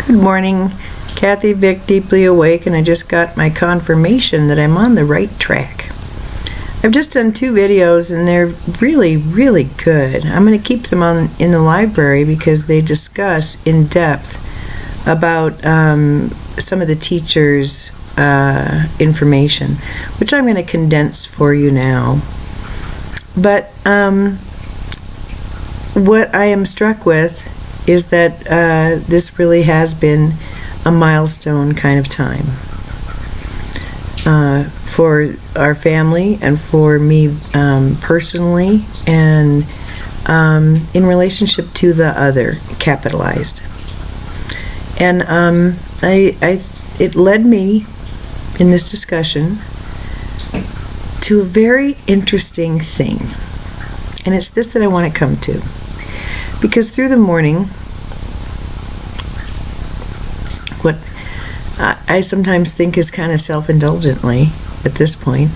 Good morning, Kathy Vick, Deeply Awake, and I just got my confirmation that I'm on the right track. I've just done 2 videos and they're really, really good. I'm going to keep them in the library because they discuss in depth about some of the teachers' information, which I'm going to condense for you now. But what I am struck with is that this really has been a milestone kind of time for our family and for me personally, and in relationship to the other, capitalized. And it led me in this discussion to a very interesting thing, and it's this that I want to come to. Because through the morning, what I sometimes think is kind of self-indulgently at this point,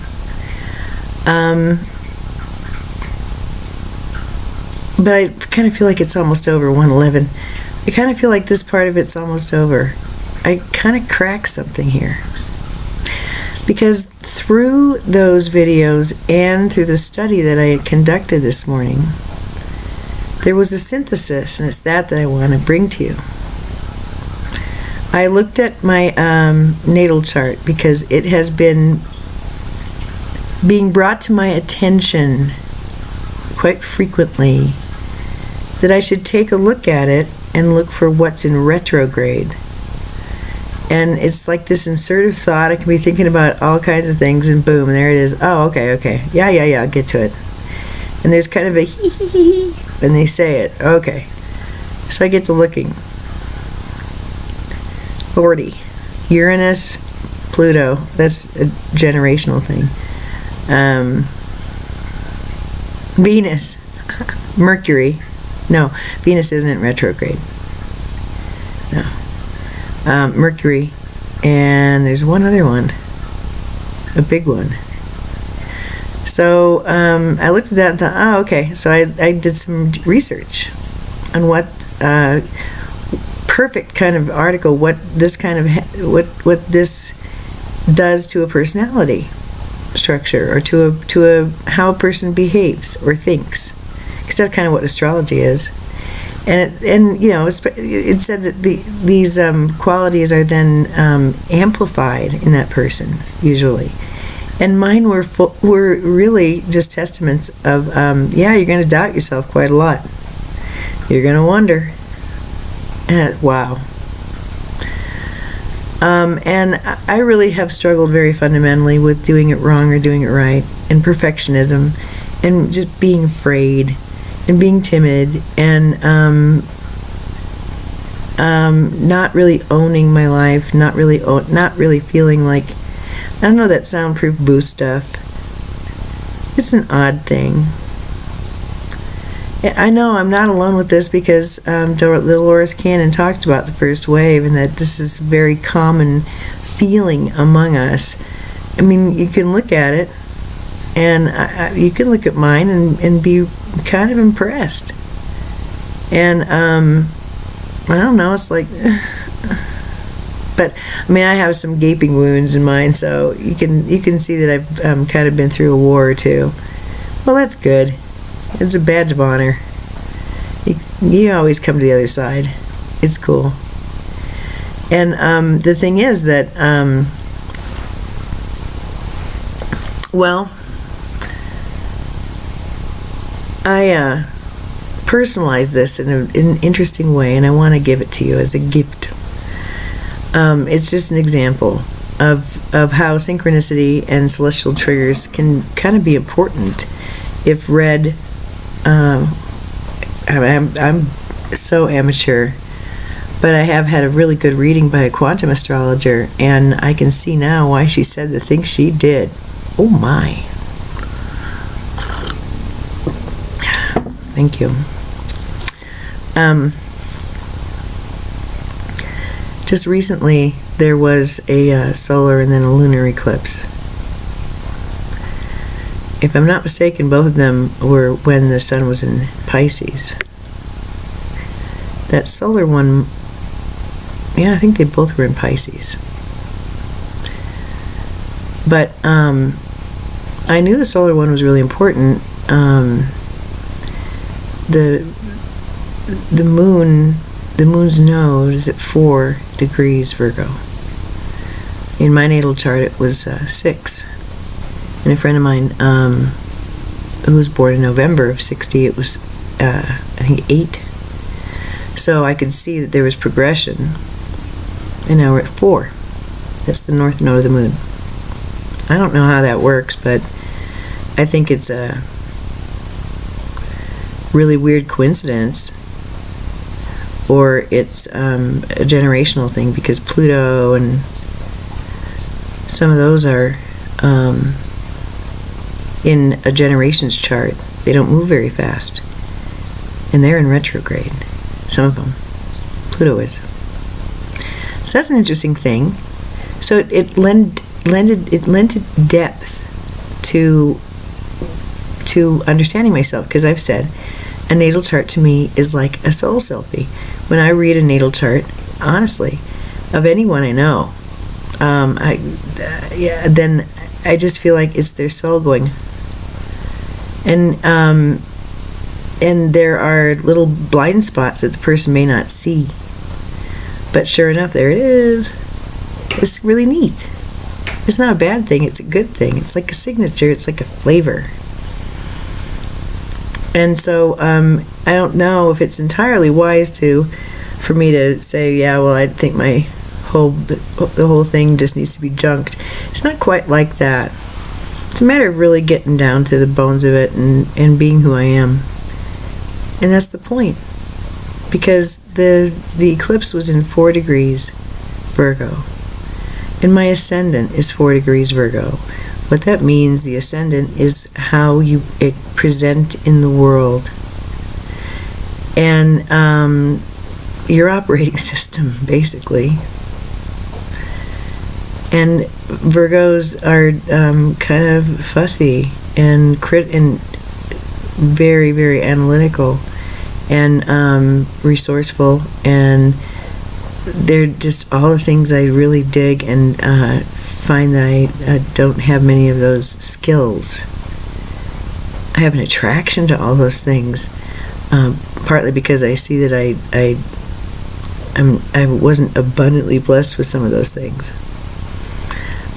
but I kind of feel like it's almost over, 1:11. I kind of feel like this part of it's almost over. I kind of cracked something here. Because through those videos and through the study that I conducted this morning, there was a synthesis, and it's that I want to bring to you. I looked at my natal chart because it has been being brought to my attention quite frequently that I should take a look at it and look for what's in retrograde. And it's like this insertive thought. I can be thinking about all kinds of things, and boom, there it is. Oh, okay. Yeah, I'll get to it. And there's kind of a hee when they say it. Okay. So I get to looking. 40. Uranus, Pluto. That's a generational thing. Venus. Mercury. No, Venus isn't in retrograde. No. Mercury. And there's one other one. A big one. So I looked at that and thought, oh, okay. So I did some research on what perfect kind of article, what this this does to a personality structure, or to a how a person behaves or thinks, because that's kind of what astrology is. And it said that these qualities are then amplified in that person usually. And mine were really just testaments of, you're going to doubt yourself quite a lot. You're going to wonder. Wow. And I really have struggled very fundamentally with doing it wrong or doing it right, and perfectionism, and just being afraid, and being timid, and not really owning my life, not really feeling like, I don't know, that soundproof boost stuff. It's an odd thing. I know I'm not alone with this, because Dolores Cannon talked about the first wave, and that this is a very common feeling among us. I mean, you can look at it, and you can look at mine and be kind of impressed. And I don't know, it's like... But I mean, I have some gaping wounds in mine, so you can see that I've kind of been through a war or two. Well, that's good. It's a badge of honor. You always come to the other side. It's cool. And the thing is that, I personalize this in an interesting way, and I want to give it to you as a gift. It's just an example of how synchronicity and celestial triggers can kind of be important if read. I'm so amateur, but I have had a really good reading by a quantum astrologer, and I can see now why she said the things she did. Oh my. Thank you. Just recently, there was a solar and then a lunar eclipse. If I'm not mistaken, both of them were when the sun was in Pisces. That solar one Yeah, I think they both were in Pisces. But I knew the solar one was really important. The moon's node is at 4 degrees Virgo. In my natal chart, it was 6. And a friend of mine who was born in November of 60, it was I think 8. So I could see that there was progression. And now we're at 4. That's the north node of the moon. I don't know how that works, but I think it's a really weird coincidence, or it's a generational thing, because Pluto and some of those are in a generation's chart. They don't move very fast, and they're in retrograde, some of them. Pluto is. So that's an interesting thing. So it lended depth to understanding myself, because I've said a natal chart to me is like a soul selfie. When I read a natal chart, honestly, of anyone I know, then I just feel like it's their soul going. And there are little blind spots that the person may not see. But sure enough, there it is. It's really neat. It's not a bad thing, it's a good thing. It's like a signature, it's like a flavor. And so I don't know if it's entirely wise for me to say, yeah, well, I think the whole thing just needs to be junked. It's not quite like that. It's a matter of really getting down to the bones of it and being who I am. And that's the point. Because the eclipse was in 4 degrees Virgo. And my ascendant is 4 degrees Virgo. What that means, the ascendant, is how you present in the world. And your operating system, basically. And Virgos are kind of fussy and very, very analytical and resourceful, and they're just all the things I really dig, and find that I don't have many of those skills. I have an attraction to all those things, partly because I see that I wasn't abundantly blessed with some of those things.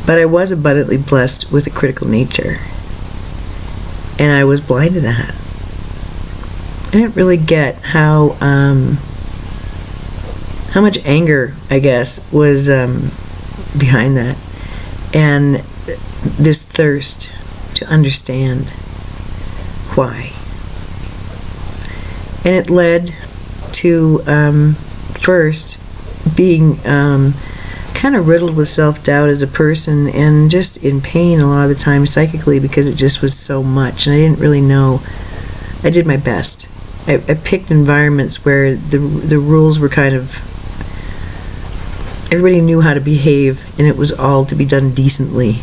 But I was abundantly blessed with a critical nature. And I was blind to that. I didn't really get how much anger, I guess, was behind that. And this thirst to understand why. And it led to first being kind of riddled with self-doubt as a person, and just in pain a lot of the time psychically, because it just was so much and I didn't really know. I did my best. I picked environments where the rules were kind of, everybody knew how to behave, and it was all to be done decently.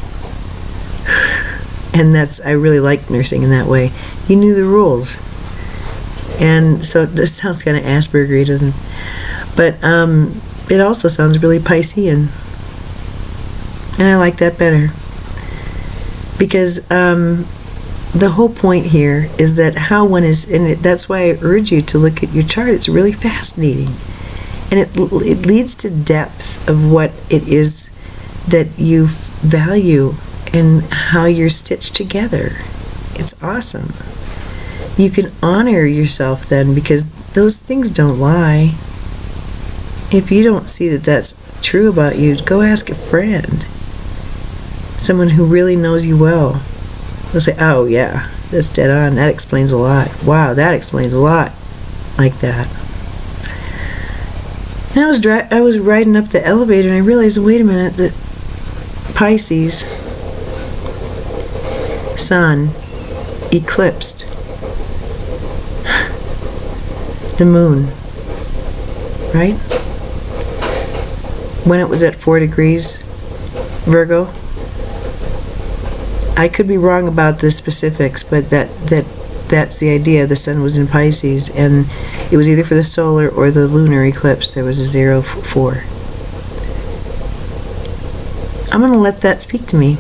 And I really liked nursing in that way. You knew the rules. And so this sounds kind of Asperger-y, doesn't it? But it also sounds really Piscean. And I like that better. Because the whole point here is that how one is, and that's why I urge you to look at your chart. It's really fascinating. And it leads to depth of what it is that you value and how you're stitched together. It's awesome. You can honor yourself then, because those things don't lie. If you don't see that that's true about you, go ask a friend. Someone who really knows you well. They'll say, oh yeah, that's dead on. That explains a lot. Wow, that explains a lot. Like that. And I was riding up the elevator and I realized, wait a minute, that Pisces Sun eclipsed the moon, right? When it was at 4 degrees Virgo. I could be wrong about the specifics, but that's the idea. The sun was in Pisces, and it was either for the solar or the lunar eclipse. There was a 0-4. I'm going to let that speak to me.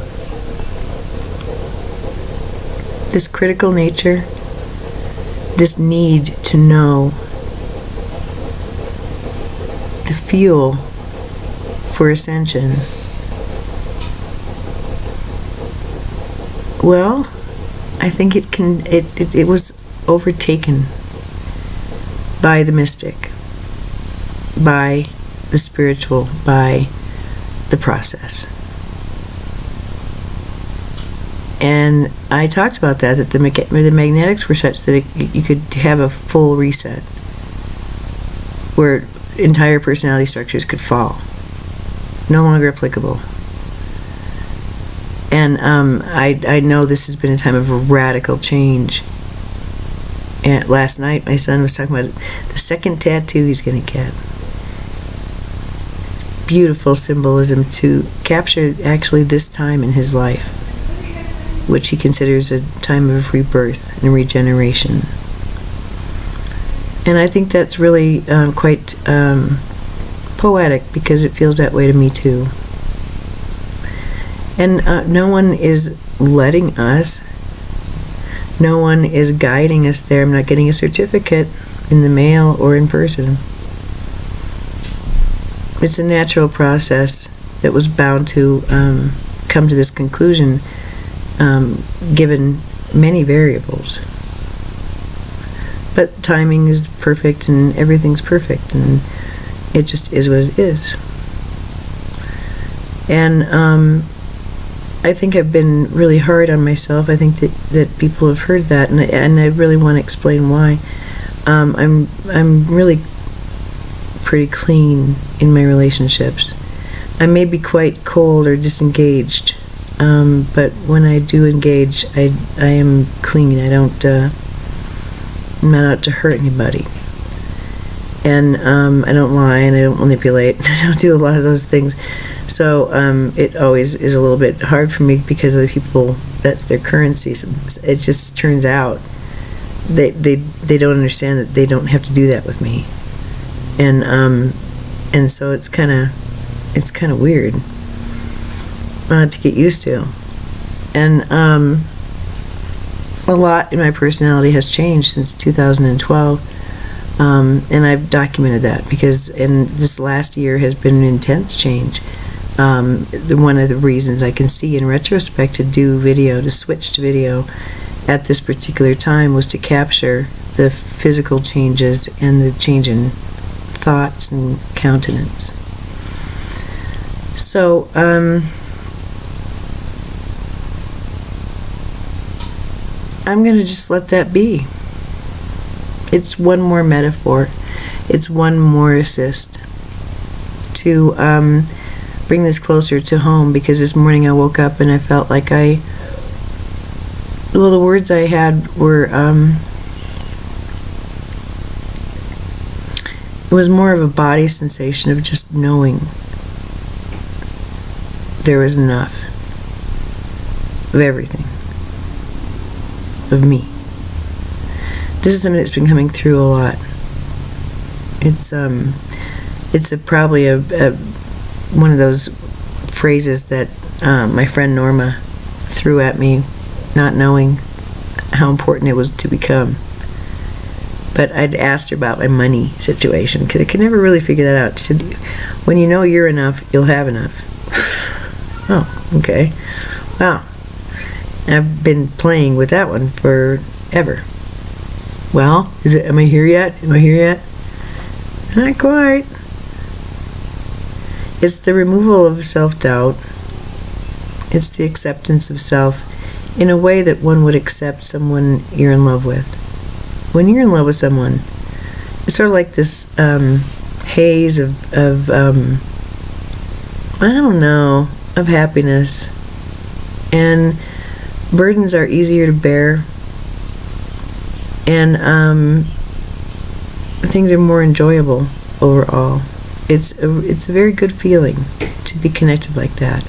This critical nature, this need to know, the fuel for ascension. Well, I think it was overtaken by the mystic, by the spiritual, by the process. And I talked about that the magnetics were such that you could have a full reset where entire personality structures could fall. No longer applicable. And I know this has been a time of radical change. And last night my son was talking about the second tattoo he's going to get. Beautiful symbolism to capture actually this time in his life, which he considers a time of rebirth and regeneration. And I think that's really quite poetic, because it feels that way to me too. And no one is letting us, no one is guiding us there. I'm not getting a certificate in the mail or in person. It's a natural process that was bound to come to this conclusion, given many variables. But timing is perfect and everything's perfect, and it just is what it is. And I think I've been really hard on myself. I think that people have heard that, and I really want to explain why. I'm really pretty clean in my relationships. I may be quite cold or disengaged, but when I do engage, I am clean. I'm not out to hurt anybody. And I don't lie, and I don't manipulate. I don't do a lot of those things. So it always is a little bit hard for me, because other people, that's their currency. So it just turns out they don't understand that they don't have to do that with me. And so it's kind of weird to get used to. And a lot in my personality has changed since 2012, and I've documented that, because in this last year has been an intense change. One of the reasons I can see in retrospect to switch to video at this particular time, was to capture the physical changes and the change in thoughts and countenance. So I'm going to just let that be. It's one more metaphor. It's one more assist to bring this closer to home, because this morning I woke up and I felt like the words I had were, it was more of a body sensation of just knowing there was enough of everything, of me. This is something that's been coming through a lot. It's probably one of those phrases that my friend Norma threw at me, not knowing how important it was to become. But I'd asked her about my money situation, because I could never really figure that out. She said, when you know you're enough, you'll have enough. Oh, okay. Wow. I've been playing with that one forever. Well, am I here yet? Am I here yet? Not quite. It's the removal of self-doubt. It's the acceptance of self in a way that one would accept someone you're in love with. When you're in love with someone, it's sort of like this haze of I don't know, of happiness. And burdens are easier to bear. And things are more enjoyable overall. It's a very good feeling to be connected like that.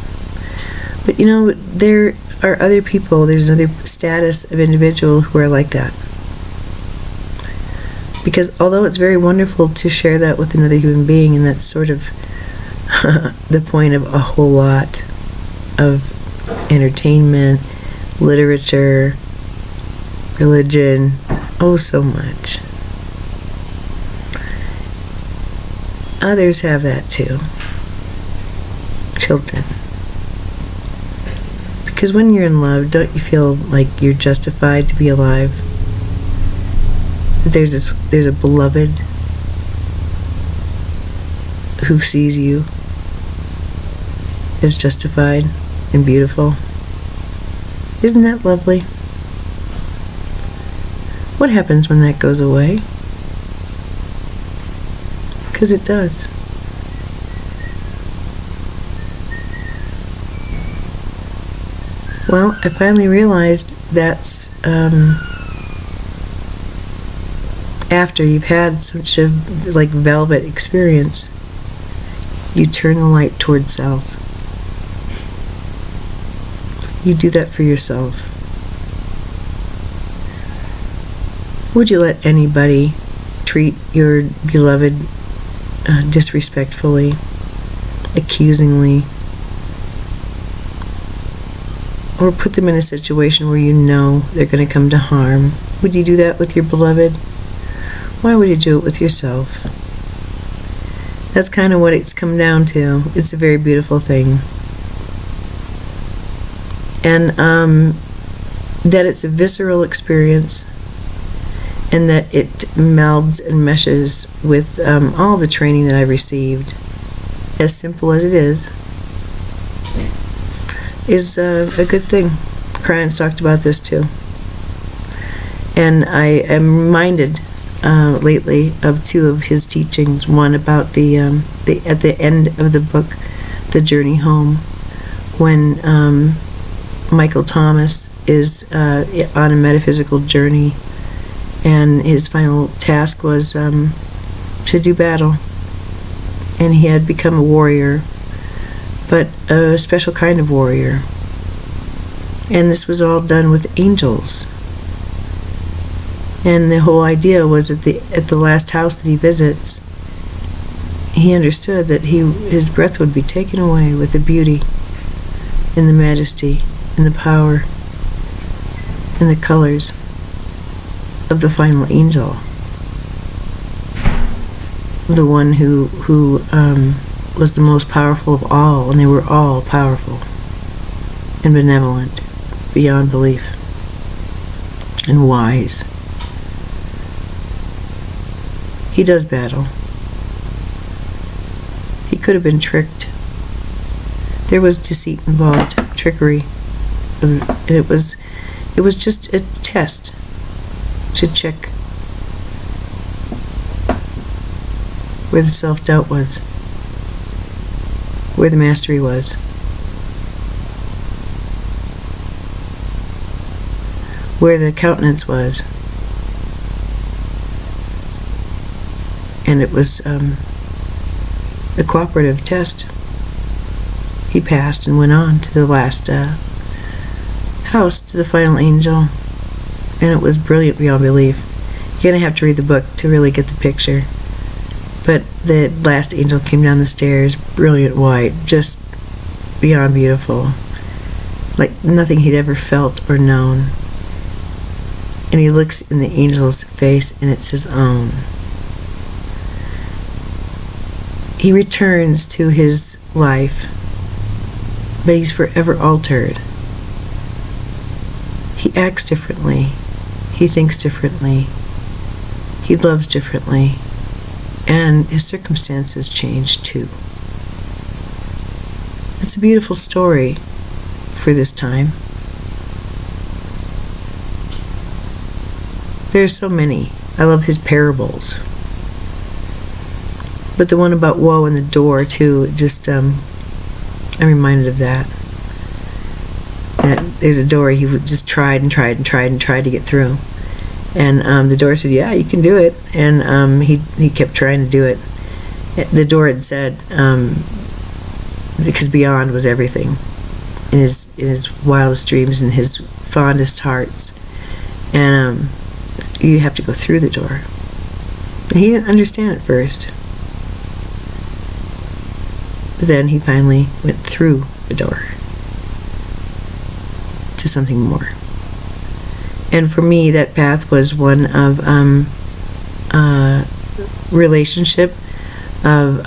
But there are other people, there's another status of individual who are like that. Because although it's very wonderful to share that with another human being, and that's sort of the point of a whole lot of entertainment, literature, religion, oh so much. Others have that too. Children. Because when you're in love, don't you feel like you're justified to be alive? That there's a beloved who sees you as justified and beautiful. Isn't that lovely? What happens when that goes away? Because it does. Well, I finally realized that's after you've had such a like velvet experience, you turn the light towards self. You do that for yourself. Would you let anybody treat your beloved disrespectfully, accusingly, or put them in a situation where you know they're going to come to harm? Would you do that with your beloved? Why would you do it with yourself? That's kind of what it's come down to. It's a very beautiful thing. And that it's a visceral experience, and that it melds and meshes with all the training that I've received, as simple as it is a good thing. Krantz talked about this too. And I am reminded lately of two of his teachings. One about the at the end of the book, The Journey Home, when Michael Thomas is on a metaphysical journey, and his final task was to do battle. And he had become a warrior, but a special kind of warrior. And this was all done with angels. And the whole idea was at the last house that he visits, he understood that his breath would be taken away with the beauty and the majesty and the power and the colors of the final angel, the one who was the most powerful of all, and they were all powerful and benevolent beyond belief and wise. He does battle. He could have been tricked. There was deceit involved, trickery, and it was just a test to check where the self-doubt was, where the mastery was. Where the countenance was. And it was a cooperative test. He passed and went on to the last house, to the final angel. And it was brilliant beyond belief. You're going to have to read the book to really get the picture. But the last angel came down the stairs, brilliant white, just beyond beautiful. Like nothing he'd ever felt or known. And he looks in the angel's face, and it's his own. He returns to his life, but he's forever altered. He acts differently. He thinks differently. He loves differently. And his circumstances change too. It's a beautiful story for this time. There's so many. I love his parables. But the one about woe and the door too, just I'm reminded of that. That there's a door he just tried to get through. And the door said, yeah, you can do it. And he kept trying to do it. The door had said, because beyond was everything. In his wildest dreams and his fondest hearts. And you have to go through the door. And he didn't understand at first. But then he finally went through the door. to something more. And for me, that path was one of relationship, of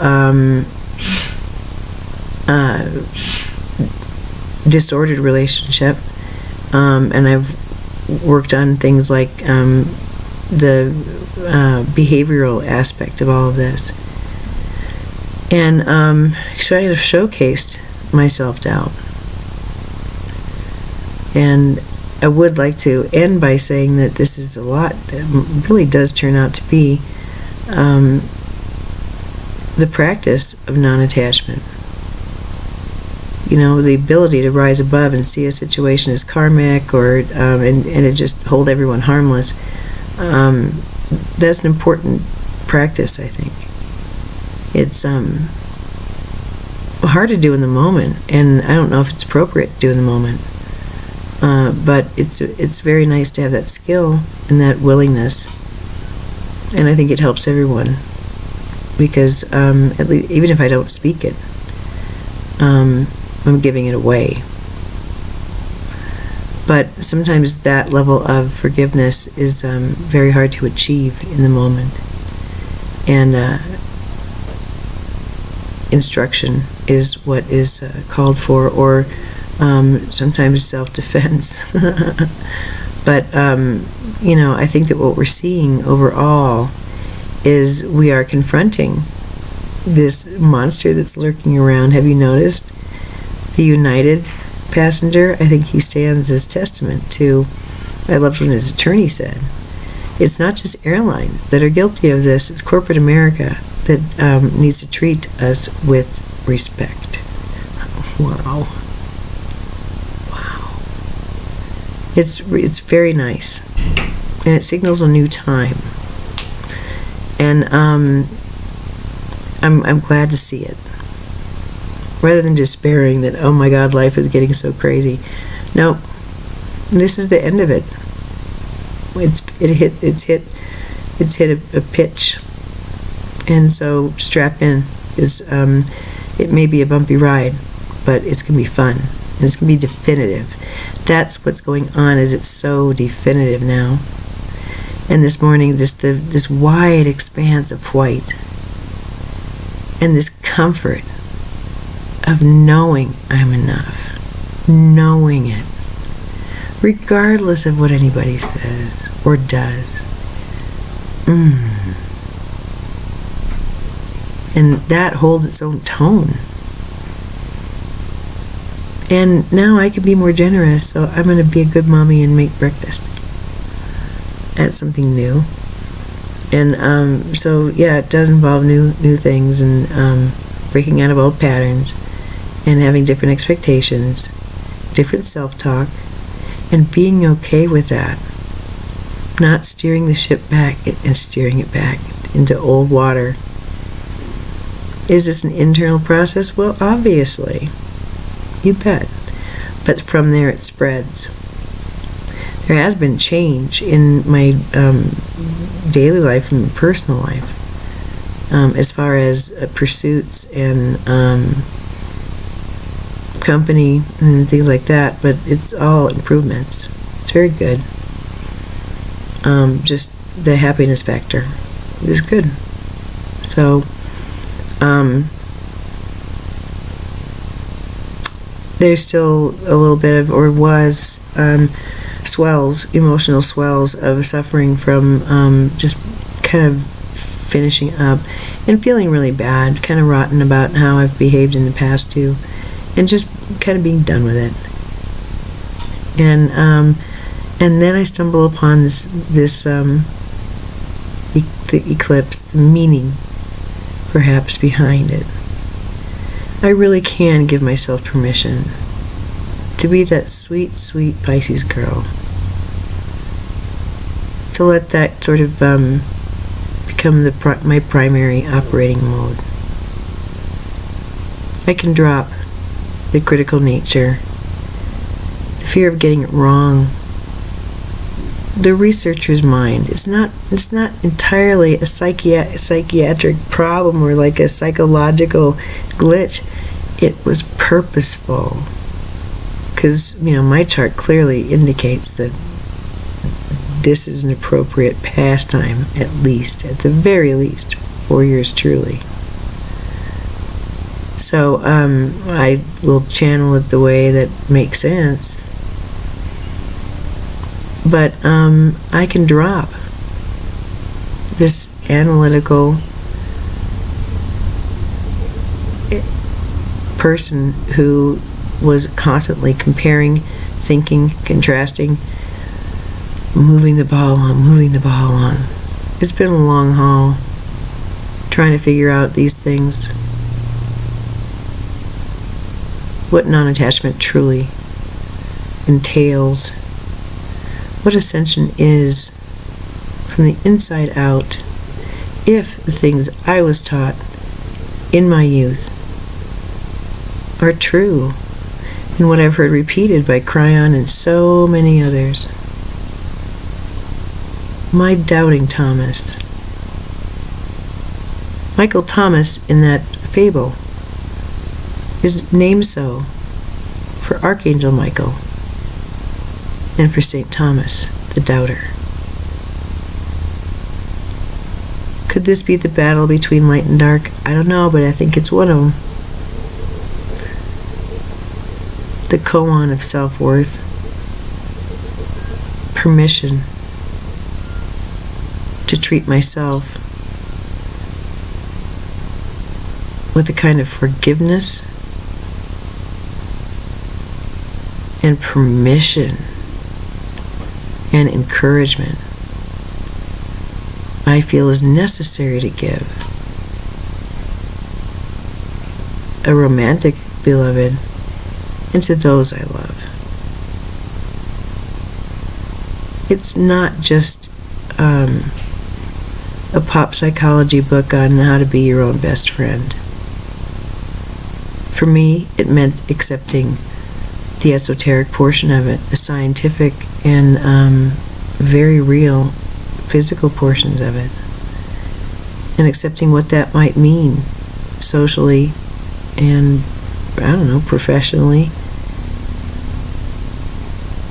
disordered relationship, and I've worked on things like the behavioral aspect of all of this, and kind of showcased my self-doubt. And I would like to end by saying that this is a lot, it really does turn out to be the practice of non-attachment. You know, the ability to rise above and see a situation as karmic, or and to just hold everyone harmless. That's an important practice, I think. It's hard to do in the moment, and I don't know if it's appropriate to do in the moment. But it's very nice to have that skill and that willingness, and I think it helps everyone, because at least, even if I don't speak it, I'm giving it away. But sometimes that level of forgiveness is very hard to achieve in the moment, and instruction is what is called for, or sometimes self-defense. But you know, I think that what we're seeing overall is we are confronting this monster that's lurking around. Have you noticed? The United passenger, I think he stands as testament to, I loved when his attorney said, it's not just airlines that are guilty of this, it's corporate America that needs to treat us with respect. Wow. Wow. It's very nice, and it signals a new time, and I'm glad to see it, rather than despairing that, oh my God, life is getting so crazy. No, this is the end of it. It's hit a pitch, and so strap in. It may be a bumpy ride, but it's gonna be fun, and it's gonna be definitive. That's what's going on, is it's so definitive now. And this morning, this wide expanse of white, and this comfort of knowing I'm enough, knowing it, regardless of what anybody says or does. And that holds its own tone. And now I can be more generous, so I'm going to be a good mommy and make breakfast. Add something new. And so yeah, it does involve new things, and breaking out of old patterns, and having different expectations, different self-talk, and being okay with that. Not steering the ship back and steering it back into old water. Is this an internal process? Well, obviously. You bet. But from there it spreads. There has been change in my daily life and personal life, as far as pursuits and company and things like that, but it's all improvements. It's very good. Just the happiness factor is good. So there's still a little bit of, or was, swells, emotional swells of suffering from just kind of finishing up and feeling really bad, kind of rotten about how I've behaved in the past too, and just kind of being done with it. And then I stumble upon this the eclipse, the meaning perhaps behind it. I really can give myself permission to be that sweet, sweet Pisces girl. To let that sort of become my primary operating mode. I can drop the critical nature, the fear of getting it wrong, the researcher's mind. It's not entirely a psychiatric problem or like a psychological glitch. It was purposeful, because, my chart clearly indicates that this is an appropriate pastime, at the very least, for yours truly. So I will channel it the way that makes sense. But I can drop this analytical person who was constantly comparing, thinking, contrasting, moving the ball on. It's been a long haul trying to figure out these things. What non-attachment truly entails. What ascension is from the inside out, if the things I was taught in my youth are true, and what I've heard repeated by Cryon and so many others. My doubting Thomas. Michael Thomas in that fable is named so for Archangel Michael and for St. Thomas, the doubter. Could this be the battle between light and dark? I don't know, but I think it's one of them. The koan of self-worth. Permission to treat myself with a kind of forgiveness and permission and encouragement I feel is necessary to give a romantic beloved and to those I love. It's not just a pop psychology book on how to be your own best friend. For me, it meant accepting the esoteric portion of it, the scientific and very real physical portions of it, and accepting what that might mean socially and, professionally,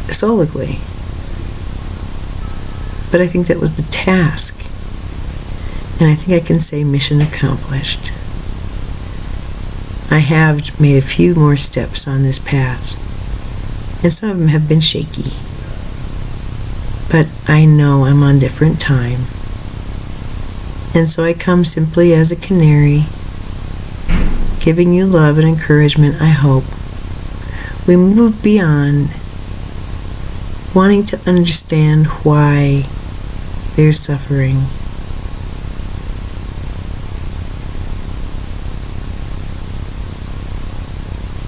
solically. But I think that was the task, and I think I can say mission accomplished. I have made a few more steps on this path, and some of them have been shaky. But I know I'm on different time. And so I come simply as a canary, giving you love and encouragement, I hope. We move beyond wanting to understand why there's suffering.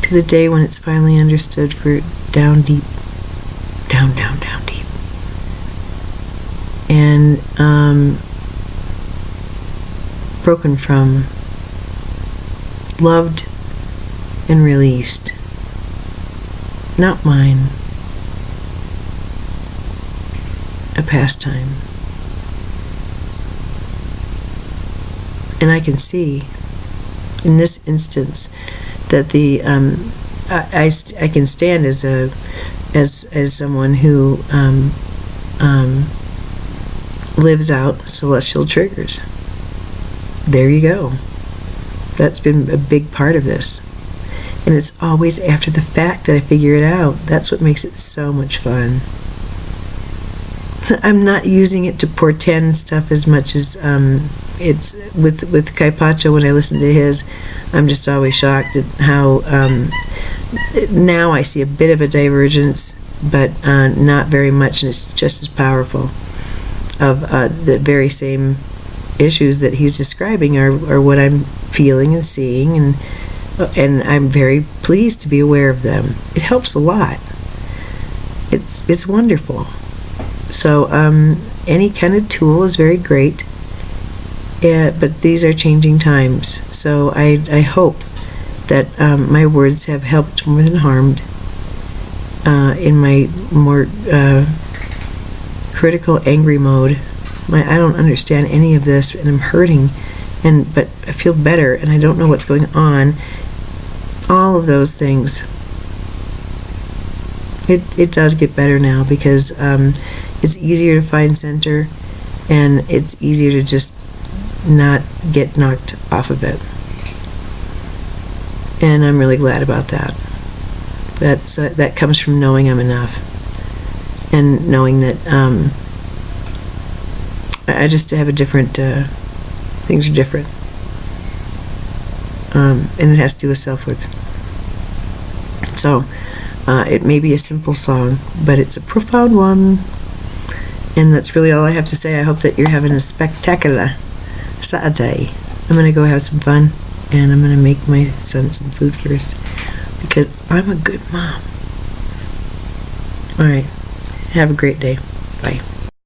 To the day when it's finally understood for down deep, down deep. And broken from, loved and released. Not mine. A pastime. And I can see in this instance that the I can stand as someone who lives out celestial triggers. There you go. That's been a big part of this. And it's always after the fact that I figure it out. That's what makes it so much fun. So I'm not using it to portend stuff as much as it's with Kaipacho. When I listen to his, I'm just always shocked at how now I see a bit of a divergence, but not very much, and it's just as powerful. Of the very same issues that he's describing are what I'm feeling and seeing, and I'm very pleased to be aware of them. It helps a lot. It's wonderful. So any kind of tool is very great, but these are changing times. So I hope that my words have helped more than harmed in my more critical, angry mode. I don't understand any of this, and I'm hurting, but I feel better, and I don't know what's going on. All of those things It does get better now because it's easier to find center, and it's easier to just not get knocked off of it. And I'm really glad about that. That comes from knowing I'm enough, and knowing that I just have a different, things are different. And it has to do with self-worth. So, it may be a simple song, but it's a profound one. And that's really all I have to say. I hope that you're having a spectacular Saturday. I'm going to go have some fun, and I'm going to make my son some food first, because I'm a good mom. All right. Have a great day. Bye.